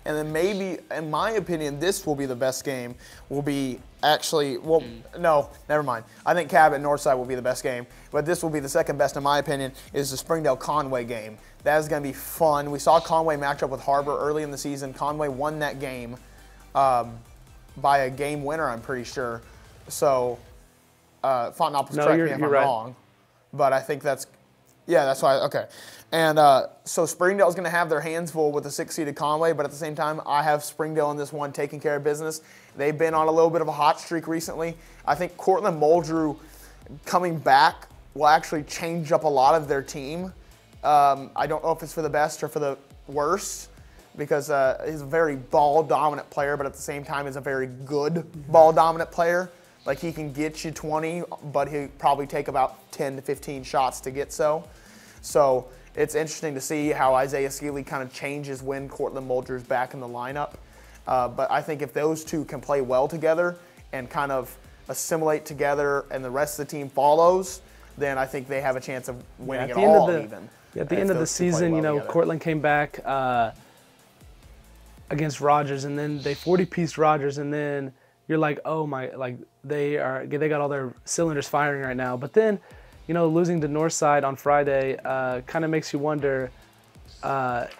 And then maybe, in my opinion, this will be the best game. Will be actually, well, no, never mind. I think Cabot and Northside will be the best game, but this will be the second best, in my opinion, is the Springdale-Conway game. That is going to be fun. We saw Conway match up with HAR-BER early in the season. Conway won that game by a game winner, I'm pretty sure. So, Fontenopoulos, correct me if I'm wrong, but I think that's, yeah, that's why, okay. And so Springdale's going to have their hands full with the 6-seeded Conway, but at the same time, I have Springdale in this one taking care of business. They've been on a little bit of a hot streak recently. I think Cortland Muldrew coming back will actually change up a lot of their team. I don't know if it's for the best or for the worse, because he's a very ball-dominant player, but at the same time is a very good ball-dominant player. Like, he can get you 20, but he'll probably take about 10 to 15 shots to get so. So it's interesting to see how Isaiah Skeely kind of changes when Cortland Muldrew's back in the lineup. But I think if those two can play well together and kind of assimilate together and the rest of the team follows, then I think they have a chance of winning it all even. At the end of the season, you know, Cortland came back against Rogers, and then they 40-pieced Rogers, and then you're like, oh my, like they got all their cylinders firing right now. But then, you know, losing to Northside on Friday kind of makes you wonder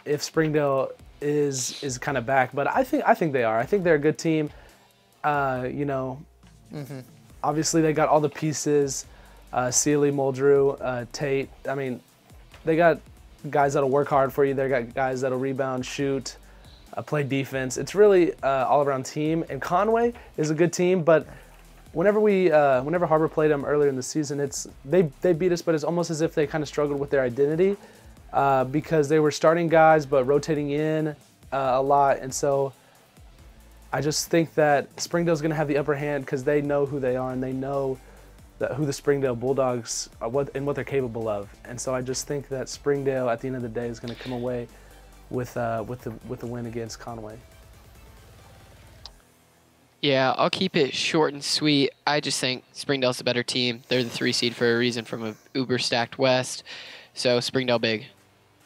if Springdale is kind of back. But I think they are. I think they're a good team. You know, obviously they got all the pieces. Sealy, Muldrew, Tate. I mean, they got guys that'll work hard for you. They got guys that'll rebound, shoot, play defense. It's really all-around team. And Conway is a good team, but whenever HAR-BER played them earlier in the season, they beat us, but it's almost as if they kind of struggled with their identity because they were starting guys but rotating in a lot. And so I just think that Springdale's going to have the upper hand because they know who they are and they know who the Springdale Bulldogs are and what they're capable of. And so I just think that Springdale, at the end of the day, is going to come away with the win against Conway. Yeah, I'll keep it short and sweet. I just think Springdale's a better team. They're the 3 seed for a reason from a uber-stacked West. So Springdale big.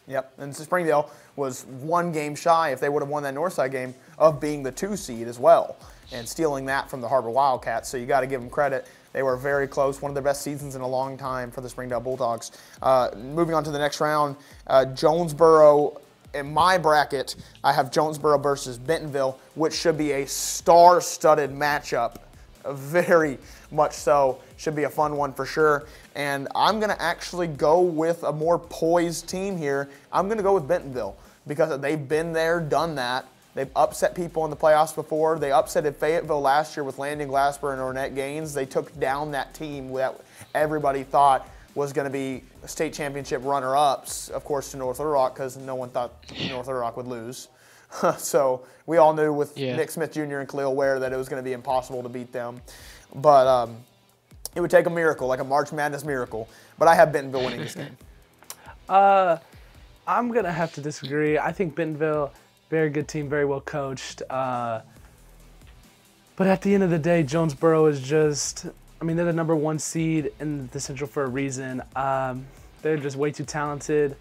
Yep, and Springdale was 1 game shy, if they would have won that Northside game, of being the 2 seed as well and stealing that from the Har-BER Wildcats. So you got to give them credit. They were very close, one of their best seasons in a long time for the Springdale Bulldogs. Moving on to the next round, Jonesboro. In my bracket, I have Jonesboro versus Bentonville, which should be a star-studded matchup. Very much so. Should be a fun one for sure. And I'm going to actually go with a more poised team here. I'm going to go with Bentonville because they've been there, done that. They've upset people in the playoffs before. They upset Fayetteville last year with Landon Glasper and Ornette Gaines. They took down that team that everybody thought was going to be state championship runner-ups, of course, to North Little Rock because no one thought North Little Rock would lose. So we all knew with Nick Smith Jr. and Khalil Ware that it was going to be impossible to beat them. But it would take a miracle, like a March Madness miracle. But I have Bentonville winning this game. I'm going to have to disagree. I think Bentonville, very good team, very well coached. But at the end of the day, Jonesboro is just, I mean, they're the #1 seed in the Central for a reason. They're just way too talented.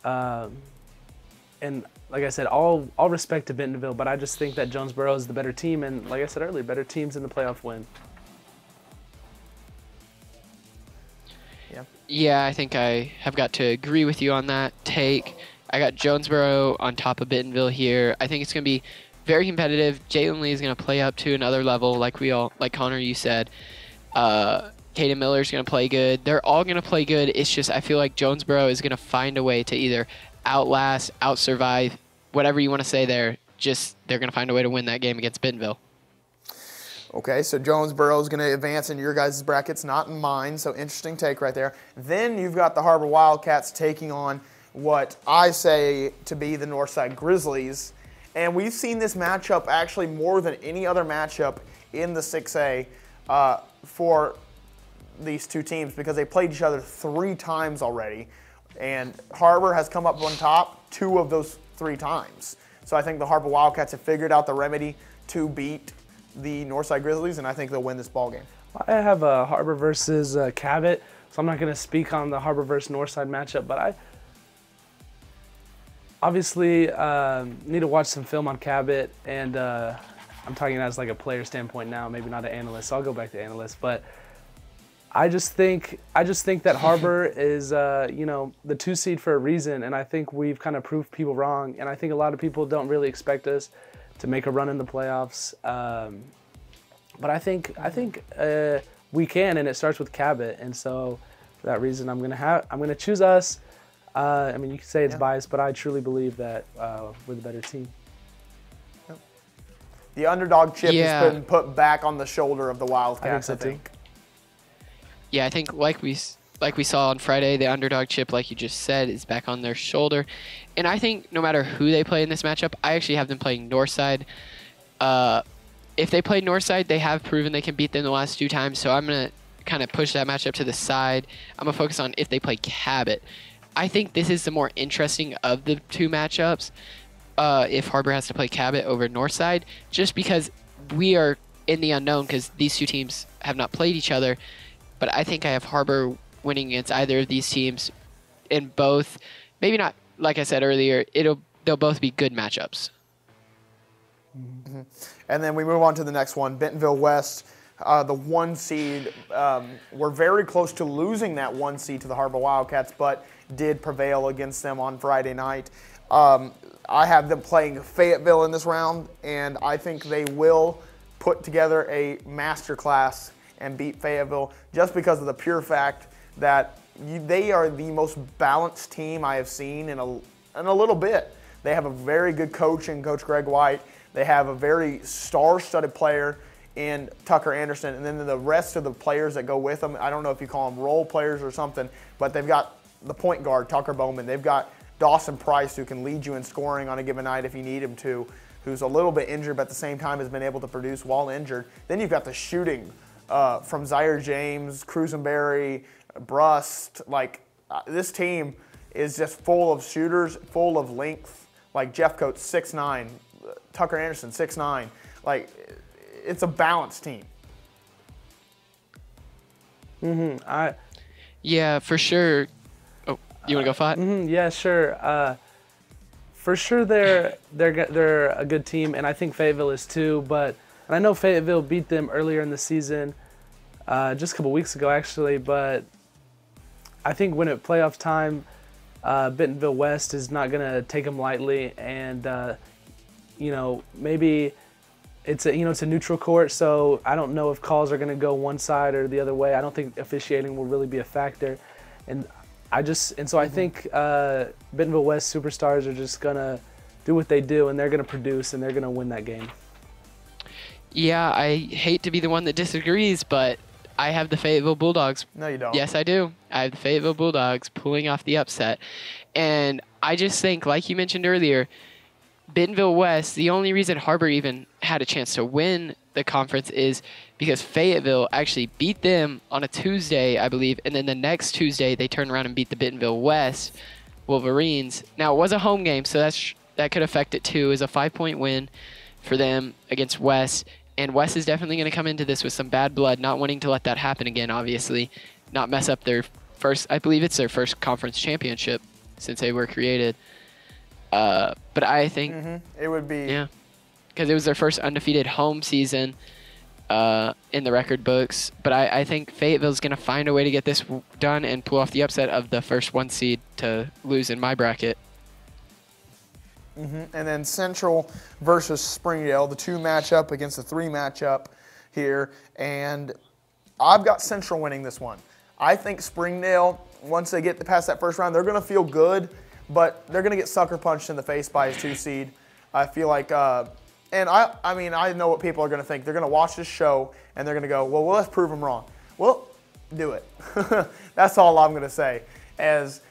And like I said, all respect to Bentonville, but I just think that Jonesboro is the better team. And like I said earlier, better teams in the playoff win. Yeah, I think I have got to agree with you on that take. I got Jonesboro on top of Bentonville here. I think it's going to be very competitive. Jalen Lee is going to play up to another level, like Connor, you said. Caden Miller is going to play good. They're all going to play good. It's just I feel like Jonesboro is going to find a way to either outlast, outsurvive, whatever you want to say there. Just they're going to find a way to win that game against Bentonville. Okay, so Jonesboro is going to advance in your guys' brackets, not in mine, so interesting take right there. Then you've got the Har-BER Wildcats taking on what I say to be the Northside Grizzlies, and we've seen this matchup actually more than any other matchup in the 6A for these two teams because they played each other 3 times already, and Har-BER has come up on top 2 of those 3 times. So I think the Har-BER Wildcats have figured out the remedy to beat the Northside Grizzlies, and I think they'll win this ball game. I have Har-BER versus Cabot, so I'm not going to speak on the Har-BER versus Northside matchup, but I obviously need to watch some film on Cabot, and I'm talking as like a player standpoint now, maybe not an analyst, so I'll go back to analyst, but I just think that Har-BER is the 2 seed for a reason, and I think we've kind of proved people wrong, and I think a lot of people don't really expect us to make a run in the playoffs, but I think we can, and it starts with Cabot, and so for that reason, I'm gonna choose us. I mean, you can say it's biased, but I truly believe that we're the better team. The underdog chip has been put back on the shoulder of the Wildcats, I think. Yeah, I think like we saw on Friday, the underdog chip, like you just said, is back on their shoulder. And I think no matter who they play in this matchup, I actually have them playing Northside. If they play Northside, they have proven they can beat them the last 2 times, so I'm going to kind of push that matchup to the side. I'm going to focus on if they play Cabot. I think this is the more interesting of the 2 matchups if Har-BER has to play Cabot over Northside, just because we are in the unknown because these 2 teams have not played each other. But I think I have Har-BER winning against either of these teams in both. Maybe not, like I said earlier, they'll both be good matchups. Mm-hmm. And then we move on to the next one, Bentonville West, the 1 seed. We're very close to losing that 1 seed to the Har-BER Wildcats, but did prevail against them on Friday night. I have them playing Fayetteville in this round, and I think they will put together a masterclass and beat Fayetteville just because of the pure fact that they are the most balanced team I have seen in a little bit. They have a very good coach in Coach Greg White. They have a very star-studded player in Tucker Anderson, and then the rest of the players that go with them, I don't know if you call them role players or something, but they've got the point guard, Tucker Bowman. They've got Dawson Price, who can lead you in scoring on a given night if you need him to, who's a little bit injured but at the same time has been able to produce while injured. Then you've got the shooting from Zaire James, Cruisenberry, Brust. This team is just full of shooters, full of length. Like Jeff Coates, 6'9", Tucker Anderson, 6'9". it's a balanced team. Yeah, for sure. Oh, you want to go, Fat? Yeah, sure. For sure, they're a good team, and I think Fayetteville is too. But and I know Fayetteville beat them earlier in the season, just a couple weeks ago actually. But I think when it playoff time, Bentonville West is not gonna take them lightly, and maybe it's a neutral court, so I don't know if calls are gonna go one side or the other way. I don't think officiating will really be a factor, and so I think Bentonville West Superstars are just gonna do what they do, and they're gonna produce, and they're gonna win that game. Yeah, I hate to be the one that disagrees, but I have the Fayetteville Bulldogs. No, you don't. Yes, I do. I have the Fayetteville Bulldogs pulling off the upset. And I just think, like you mentioned earlier, Bentonville West, the only reason HAR-BER even had a chance to win the conference is because Fayetteville actually beat them on a Tuesday, I believe, and then the next Tuesday they turned around and beat the Bentonville West Wolverines. Now, it was a home game, so that could affect it too. It was a 5-point win for them against West. And West is definitely going to come into this with some bad blood, not wanting to let that happen again, obviously. Not mess up their first, I believe it's their first conference championship since they were created. But I think it would be. Yeah, because it was their first undefeated home season in the record books. But I think Fayetteville's going to find a way to get this done and pull off the upset of the first 1 seed to lose in my bracket. And then Central versus Springdale, the 2 matchup against the 3 matchup here. And I've got Central winning this one. I think Springdale, once they get past that first round, they're going to feel good, but they're going to get sucker punched in the face by a 2 seed. I feel like, and I mean, I know what people are going to think. They're going to watch this show, and they're going to go, well, let's prove them wrong. Well, do it. That's all I'm going to say. As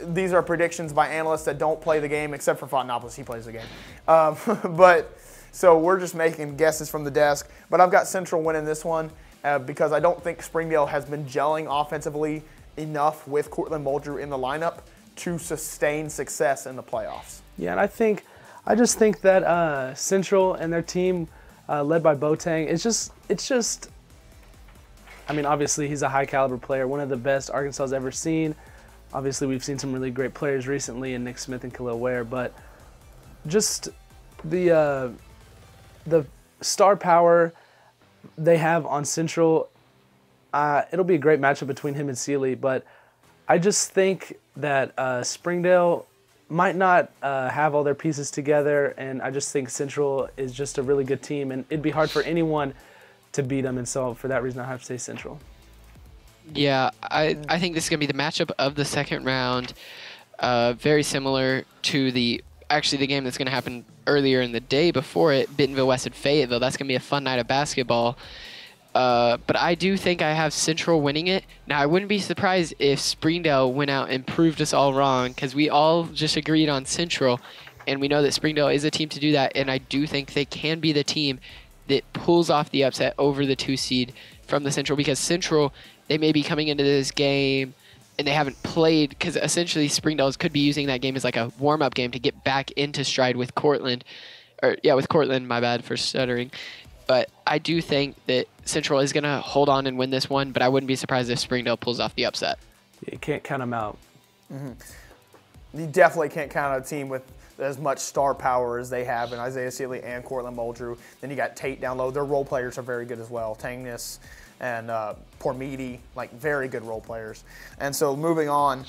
these are predictions by analysts that don't play the game, except for Fontanopoulos. He plays the game. But so we're just making guesses from the desk. But I've got Central winning this one because I don't think Springdale has been gelling offensively enough with Cortland Muldrew in the lineup to sustain success in the playoffs. Yeah, and I just think that Central and their team, led by Boateng, it's just. I mean, obviously he's a high caliber player, one of the best Arkansas's ever seen. Obviously, we've seen some really great players recently in Nick Smith and Khalil Ware, but just the star power they have on Central, it'll be a great matchup between him and Sealy, but I just think that Springdale might not have all their pieces together, and I just think Central is just a really good team, and it'd be hard for anyone to beat them, and so for that reason, I have to say Central. Yeah, I think this is going to be the matchup of the second round. Very similar to the game that's going to happen earlier in the day before it, Bentonville West and Fayetteville. That's going to be a fun night of basketball. But I do think I have Central winning it. Now, I wouldn't be surprised if Springdale went out and proved us all wrong because we all just agreed on Central, and we know that Springdale is a team to do that, and I do think they can be the team that pulls off the upset over the 2 seed from the Central because Central, they may be coming into this game and they haven't played because essentially Springdale could be using that game as like a warm-up game to get back into stride with Cortland. With Cortland, my bad for stuttering. But I do think that Central is going to hold on and win this one, but I wouldn't be surprised if Springdale pulls off the upset. You can't count them out. You definitely can't count out a team with as much star power as they have in Isaiah Sealy and Cortland Muldrew. Then you got Tate down low. Their role players are very good as well. Tangness and Pormidi, like very good role players. And so moving on,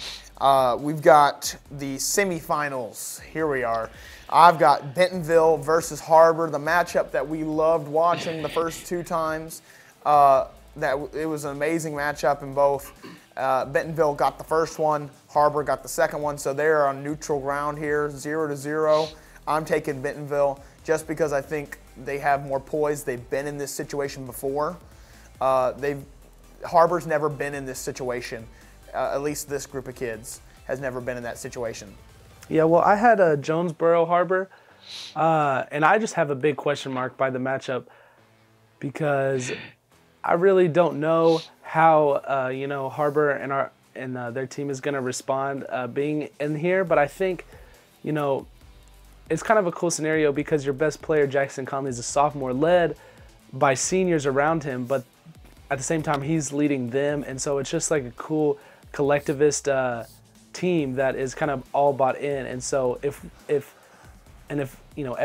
we've got the semifinals. Here we are. I've got Bentonville versus HAR-BER, the matchup that we loved watching the first 2 times. It was an amazing matchup in both. Bentonville got the first one, HAR-BER got the second one, so they're on neutral ground here, 0-0. I'm taking Bentonville just because I think they have more poise. They've been in this situation before. HAR-BER's never been in this situation. At least this group of kids has never been in that situation. Yeah, well, I had Jonesboro HAR-BER, and I just have a big question mark by the matchup because I really don't know how HAR-BER and their team is going to respond being in here, but I think it's kind of a cool scenario because your best player Jackson Conley is a sophomore, led by seniors around him, but at the same time he's leading them, and so it's just like a cool collectivist team that is kind of all bought in. And so if you know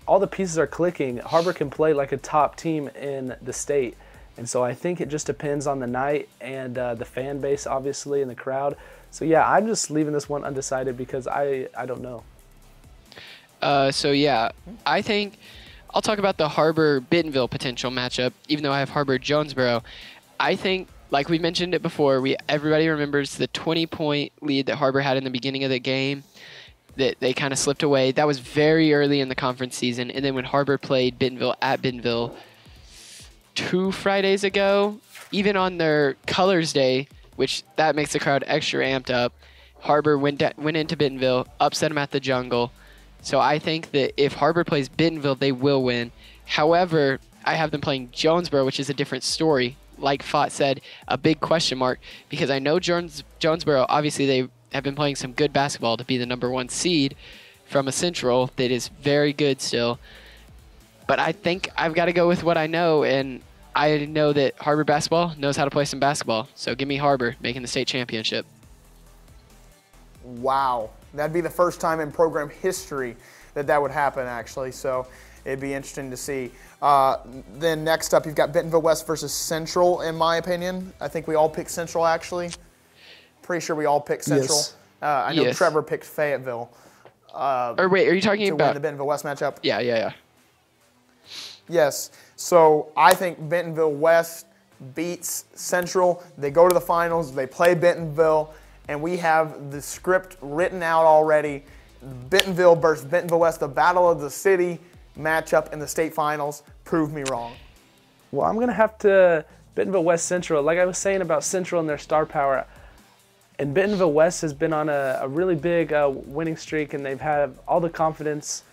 all the pieces are clicking, Har-BER can play like a top team in the state. And so I think it just depends on the night and the fan base, obviously, and the crowd. So yeah, I'm just leaving this one undecided because I don't know. So yeah, I think I'll talk about the Har-BER-Bentonville potential matchup, even though I have Har-BER-Jonesboro. I think, like we mentioned it before, everybody remembers the 20-point lead that Har-BER had in the beginning of the game that they kind of slipped away. That was very early in the conference season. And then when Har-BER played Bentonville at Bentonville 2 Fridays ago, even on their Colors Day, which that makes the crowd extra amped up, Har-BER went into Bentonville, upset them at the Jungle. So I think that if Har-BER plays Bentonville, they will win. However, I have them playing Jonesboro, which is a different story. Like Fott said, a big question mark, because I know Jonesboro, obviously they have been playing some good basketball to be the #1 seed from a Central that is very good still. But I think I've got to go with what I know, and I know that Har-BER basketball knows how to play some basketball. So give me Har-BER making the state championship. Wow. That'd be the first time in program history that would happen, actually. So it'd be interesting to see. Then next up, you've got Bentonville West versus Central, in my opinion. I think we all picked Central, actually. Pretty sure we all picked Central. Yes. I know Trevor picked Fayetteville. Or wait, are you talking to about win the Bentonville West matchup? Yeah. Yes. So I think Bentonville West beats Central. They go to the finals. They play Bentonville. And we have the script written out already. Bentonville versus Bentonville West, the Battle of the City matchup in the state finals. Prove me wrong. Well, I'm going to have to Bentonville West Central. Like I was saying about Central and their star power, and Bentonville West has been on a really big winning streak, and they've had all the confidence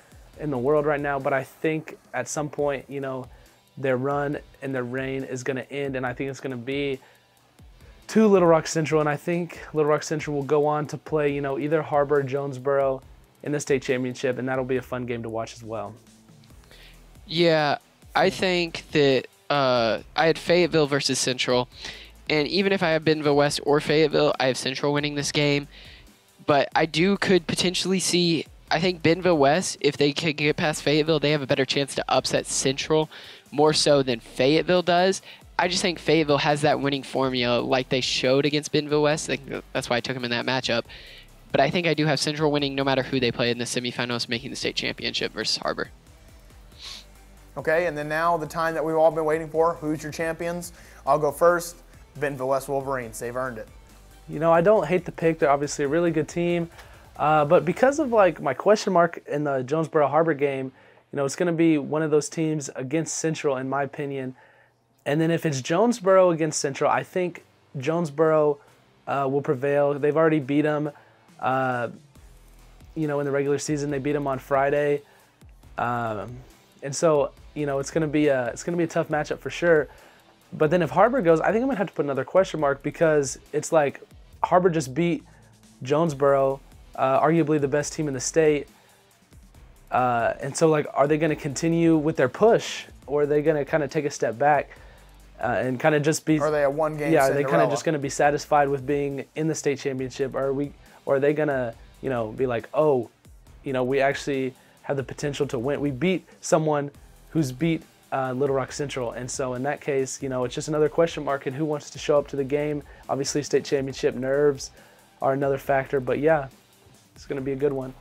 in the world right now. But I think at some point, you know, their run and their reign is going to end, and I think it's going to be to Little Rock Central, and I think Little Rock Central will go on to play, you know, either Har-BER or Jonesboro in the state championship, and that'll be a fun game to watch as well. Yeah, I think that I had Fayetteville versus Central, and even if I have Bentonville West or Fayetteville, I have Central winning this game. But I could potentially see, I think Bentonville West, if they could get past Fayetteville, they have a better chance to upset Central more so than Fayetteville does. I just think Fayetteville has that winning formula like they showed against Bentonville West. That's why I took them in that matchup. But I think I do have Central winning no matter who they play in the semifinals, making the state championship versus Har-BER. Okay, and then now the time that we've all been waiting for. Who's your champions? I'll go first. Bentonville West Wolverines. They've earned it. You know, I don't hate the pick. They're obviously a really good team. But because of like my question mark in the Jonesboro Har-BER game, you know, it's going to be one of those teams against Central, in my opinion. And then if it's Jonesboro against Central, I think Jonesboro will prevail. They've already beat them, you know, in the regular season. They beat them on Friday, and so you know it's gonna be a tough matchup for sure. But then if Har-BER goes, I think I'm gonna have to put another question mark, because it's like Har-BER just beat Jonesboro, arguably the best team in the state, and so like, are they gonna continue with their push, or are they gonna kind of take a step back? And kind of just be. Are they a one-game? Yeah, are they kind of just going to be satisfied with being in the state championship, or are they going to, you know, be like, oh, you know, we actually have the potential to win. We beat someone who's beat Little Rock Central, and so in that case, you know, it's just another question mark. And who wants to show up to the game? Obviously, state championship nerves are another factor, but yeah, it's going to be a good one.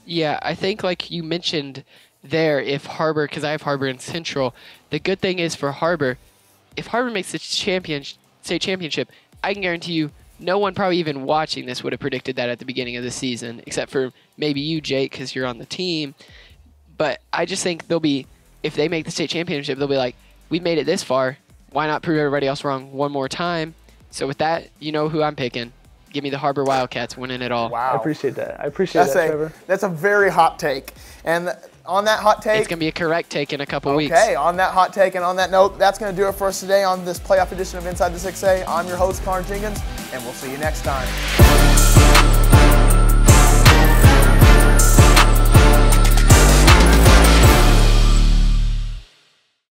Yeah, I think like you mentioned there, if Har-BER, because I have Har-BER and Central, the good thing is for Har-BER, if Har-BER makes the state championship, I can guarantee you no one probably even watching this would have predicted that at the beginning of the season, except for maybe you, Jake, because you're on the team. But I just think they'll be, if they make the state championship, they'll be like, we made it this far. Why not prove everybody else wrong one more time? So with that, you know who I'm picking. Give me the Har-BER Wildcats winning it all. Wow. I appreciate that. I appreciate that, Trevor. That's a very hot take. And on that hot take, it's going to be a correct take in a couple weeks. Okay, on that hot take and on that note, that's going to do it for us today on this playoff edition of Inside the 6A. I'm your host, Connor Jenkins, and we'll see you next time.